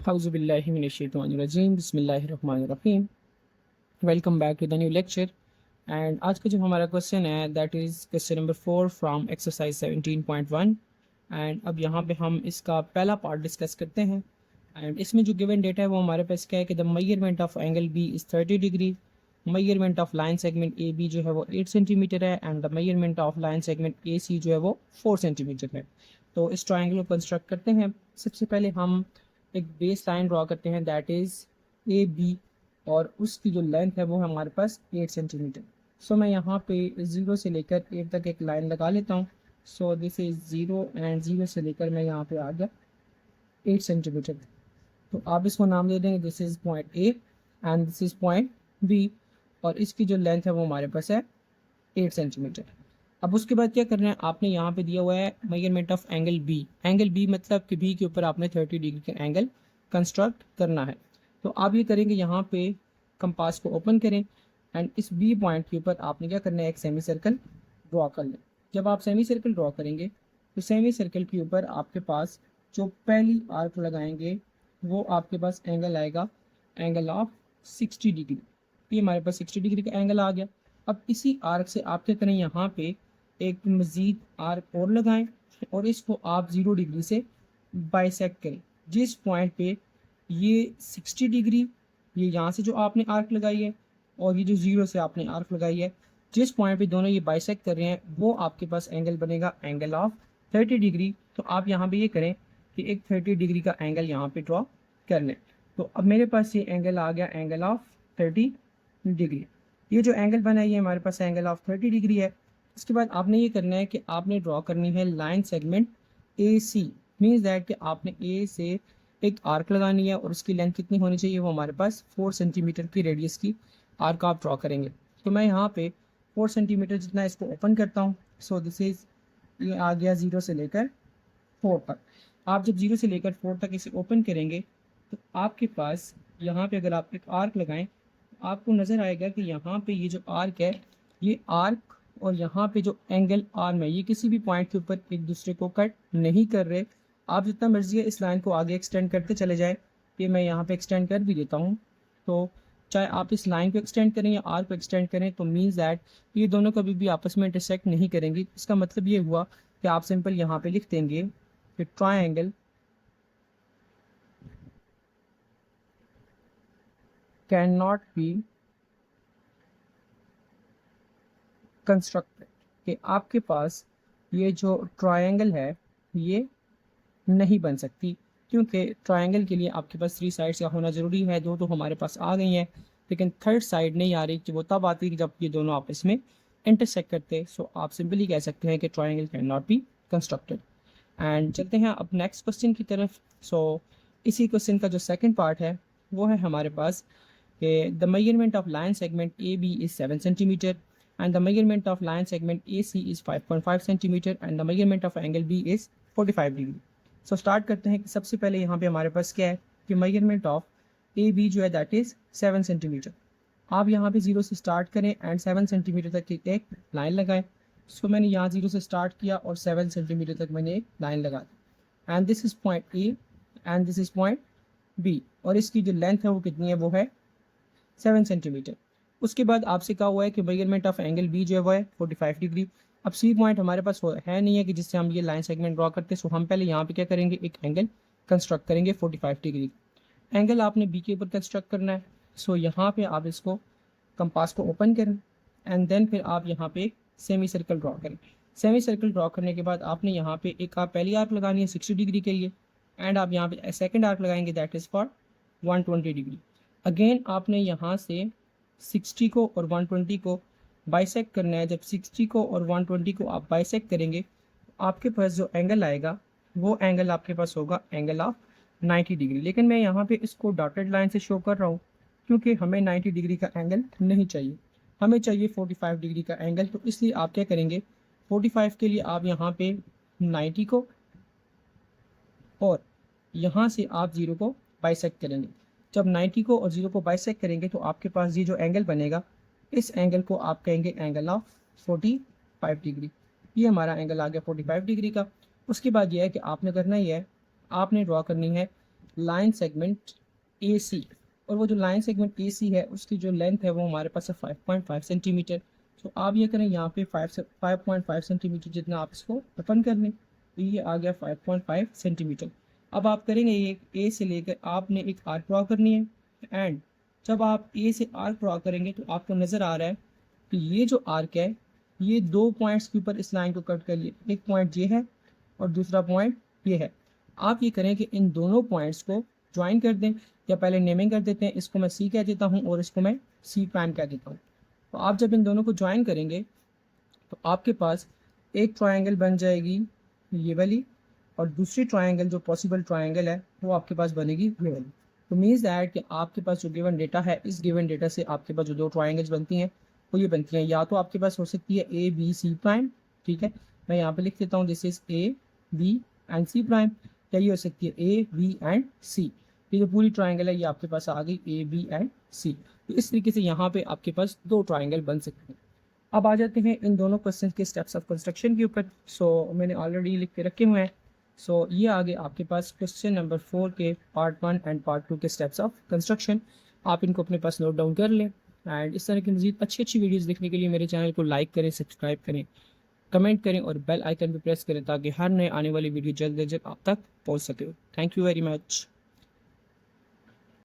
औज़ुबिल्लाहिमिनश्शैतानिर्रजीम बिस्मिल्लाहिर्रहमानिर्रहीम। Welcome back to the new lecture. And आज का जो हमारा क्वेश्चन है that is question number 4 from exercise 17.1। And अब यहाँ पे हम इसका पहला पार्ट डिस्कस करते हैं। एंड इसमें जो गिवन डेटा है वो हमारे पास क्या है कि the measurement of angle B is 30 degree, measurement of line segment A B जो है वो 8 सेंटीमीटर है, and the measurement of line segment A C जो है वो 4 सेंटीमीटर है। तो इस ट्राइंगल को कंस्ट्रक्ट करते हैं। सबसे पहले हम एक बेस लाइन ड्रॉ करते हैं दैट इज़ ए बी, और उसकी जो लेंथ है वो हमारे पास 8 सेंटीमीटर। सो मैं यहाँ पे 0 से लेकर 8 तक एक लाइन लगा लेता हूँ। सो दिस इज़ 0 एंड 0 से लेकर मैं यहाँ पे आ गया 8 सेंटीमीटर। तो आप इसको नाम दे देंगे, this is point A and this is point B, और इसकी जो लेंथ है वो हमारे पास है 8 सेंटीमीटर। अब उसके बाद क्या करना है, आपने यहाँ पे दिया हुआ है measurement of angle B. Angle B मतलब कि बी के ऊपर आपने 30 डिग्री का एंगल कंस्ट्रक्ट करना है। तो आप ये करेंगे, यहाँ पे कंपास को ओपन करें एंड इस बी पॉइंट के ऊपर आपने क्या करना है, एक सेमी सर्कल ड्रॉ कर लें। जब आप सेमी सर्कल ड्रॉ करेंगे तो सेमी सर्कल के ऊपर आपके पास जो पहली आर्क लगाएंगे वो आपके पास एंगल आएगा, एंगल ऑफ 60 डिग्री। ये हमारे पास 60 डिग्री का एंगल आ गया। अब इसी आर्क से आप क्या करें, यहाँ पे एक मज़ीद आर्क और लगाएं और इसको आप 0 डिग्री से बाइसेक्ट करें। जिस पॉइंट पे ये 60 डिग्री, ये यहाँ से जो आपने आर्क लगाई है और ये जो 0 से आपने आर्क लगाई है, जिस पॉइंट पे दोनों ये बाइसेक्ट कर रहे हैं वो आपके पास एंगल बनेगा, एंगल ऑफ 30 डिग्री। तो आप यहाँ पे ये करें कि एक 30 डिग्री का एंगल यहाँ पे ड्रॉ कर लें। तो अब मेरे पास ये एंगल आ गया, एंगल ऑफ 30 डिग्री। ये जो एंगल बना है ये हमारे पास एंगल ऑफ 30 डिग्री है। इसके बाद आपने ये करना है कि आपने ड्रॉ करनी है line segment A C. Means that कि आपने ए से एक आर्क लगानी है और उसकी लेंथ कितनी होनी चाहिए, वो हमारे पास 4 सेंटीमीटर की रेडियस की आर्क आप ड्रॉ करेंगे। तो मैं यहाँ पे 4 सेंटीमीटर जितना इसको ओपन करता हूँ। सो दिस इज़, ये आ गया 0 से लेकर 4 तक। आप जब 0 से लेकर 4 तक इसे ओपन करेंगे तो आपके पास यहाँ पे अगर आप एक आर्क लगाएं आपको नज़र आएगा कि यहाँ पे ये जो आर्क है, ये आर्क और यहाँ पे जो एंगल आर्म है, ये किसी भी पॉइंट के ऊपर एक दूसरे को कट नहीं कर रहे। आप जितना मर्जी है इस लाइन को आगे एक्सटेंड करते चले जाए। ये मैं यहाँ पे एक्सटेंड कर भी देता हूँ। तो चाहे आप इस लाइन को एक्सटेंड करें या आर्क को एक्सटेंड करें, तो मीन्स दैट ये दोनों कभी भी आपस में इंटरसेक्ट नहीं करेंगी। इसका मतलब ये हुआ कि आप सिंपल यहाँ पे लिख देंगे कि triangle can not be constructed, कि आपके पास ये जो ट्रायंगल है ये नहीं बन सकती, क्योंकि ट्रायंगल के लिए आपके पास 3 साइड्स का होना ज़रूरी है। 2 तो हमारे पास आ गई हैं, लेकिन थर्ड साइड नहीं आ रही, कि वो तब आती है जब ये दोनों आपस में इंटरसेक्ट करते। सो आप सिंपली कह सकते हैं कि triangle can not be constructed. And चलते हैं अब नेक्स्ट क्वेश्चन की तरफ। सो इसी क्वेश्चन का जो सेकेंड पार्ट है वो है हमारे पास कि the measurement of line segment A B is 7 centimetre and the measurement of line segment AC is 5.5 centimeter and the measurement of angle B is 45 degree. So start करते हैं कि सबसे पहले यहाँ पे हमारे पास क्या है कि मेजरमेंट ऑफ ए बी जो है दैट इज़ 7 सेंटीमीटर। आप यहाँ पे 0 से स्टार्ट करें एंड 7 सेंटीमीटर तक की एक लाइन लगाएं। सो मैंने यहाँ 0 से स्टार्ट किया और 7 सेंटीमीटर तक मैंने एक लाइन लगा दी, and this is point A and this is point B, और इसकी जो लेंथ है वो कितनी है, वो है 7 सेंटीमीटर। उसके बाद आपसे कहा हुआ है कि मेजरमेंट ऑफ एंगल बी जो है वो है 45 डिग्री। अब सी पॉइंट हमारे पास है नहीं है कि जिससे हम ये लाइन सेगमेंट ड्रॉ करते हैं। सो हम पहले यहाँ पे क्या करेंगे, एक एंगल कंस्ट्रक्ट करेंगे 45 डिग्री। एंगल आपने बी के ऊपर कंस्ट्रक्ट करना है। सो यहाँ पे आप इसको कंपास को ओपन करें एंड देन फिर आप यहाँ पे सेमी सर्कल ड्रॉ करें। सेमी सर्कल ड्रॉ करने के बाद आपने यहाँ पे एक आप पहली आर्क लगानी है 60 डिग्री के लिए, एंड आप यहाँ पे सेकेंड आर्क लगाएंगे that is for 120 degree. Again आपने यहाँ से 60 को और 120 को बाइसेक्ट करना है। जब 60 को और 120 को आप बाइसेक्ट करेंगे तो आपके पास जो एंगल आएगा वो एंगल आपके पास होगा एंगल ऑफ 90 डिग्री। लेकिन मैं यहाँ पे इसको डॉटेड लाइन से शो कर रहा हूँ क्योंकि हमें 90 डिग्री का एंगल नहीं चाहिए, हमें चाहिए 45 डिग्री का एंगल। तो इसलिए आप क्या करेंगे, 45 के लिए आप यहाँ पे 90 को और यहाँ से आप 0 को बाइसेक्ट करेंगे। जब 90 को और 0 को बाइसेक्ट करेंगे तो आपके पास ये जो एंगल बनेगा, इस एंगल को आप कहेंगे एंगल ऑफ 45 डिग्री। ये हमारा एंगल आ गया 45 डिग्री का। उसके बाद ये है कि आपने करना ही है, आपने ड्रॉ करनी है लाइन सेगमेंट ए सी, और वो जो लाइन सेगमेंट ए सी है उसकी जो लेंथ है वो हमारे पास है 5.5 सेंटीमीटर। तो आप ये करें यहाँ पे 5.5 सेंटीमीटर जितना आप इसको ओपन कर लें, तो ये आ गया 5.5 सेंटीमीटर। अब आप करेंगे ये ए से लेकर आपने एक आर्क ड्रॉ करनी है, एंड जब आप ए से आर्क ड्रॉ करेंगे तो आपको नज़र आ रहा है कि ये जो आर्क है ये 2 पॉइंट्स के ऊपर इस लाइन को कट कर लिए, एक पॉइंट ये है और दूसरा पॉइंट ये है। आप ये करें कि इन दोनों पॉइंट्स को ज्वाइन कर दें, या पहले नेमिंग कर देते हैं, इसको मैं सी कह देता हूँ और इसको मैं सी प्राइम कह देता हूँ। तो आप जब इन दोनों को ज्वाइन करेंगे तो आपके पास एक ट्रायंगल बन जाएगी ये वाली, और दूसरी ट्रायंगल जो पॉसिबल ट्रायंगल है वो आपके पास बनेगी ये वाली। तो मीन्स दैट कि आपके पास जो गिवन डेटा है, इस गिवन डेटा से आपके पास जो दो ट्रायंगल्स बनती हैं वो ये बनती हैं। या तो आपके पास हो सकती है ए बी सी प्राइम, ठीक है, मैं यहाँ पे लिख देता हूँ this is A B and C prime, या ये हो सकती है ए बी एंड सी। ये जो पूरी ट्रायंगल है ये आपके पास आ गई ए बी एंड सी। तो इस तरीके से यहाँ पे आपके पास दो ट्रायंगल बन सकते हैं। अब आ जाते हैं इन दोनों क्वेश्चन के स्टेप्स ऑफ कंस्ट्रक्शन के ऊपर। सो मैंने ऑलरेडी लिख के रखे हुए हैं। सो ये आगे आपके पास क्वेश्चन नंबर 4 के पार्ट 1 एंड पार्ट 2 के स्टेप्स ऑफ कंस्ट्रक्शन, आप इनको अपने पास नोट डाउन कर लें। एंड इस तरह की मज़ीद अच्छी अच्छी वीडियोज़ देखने के लिए मेरे चैनल को लाइक करें, सब्सक्राइब करें, कमेंट करें और बेल आइकन पर प्रेस करें ताकि हर नए आने वाली वीडियो जल्द से जल्द आप तक पहुँच सके। Thank you very much.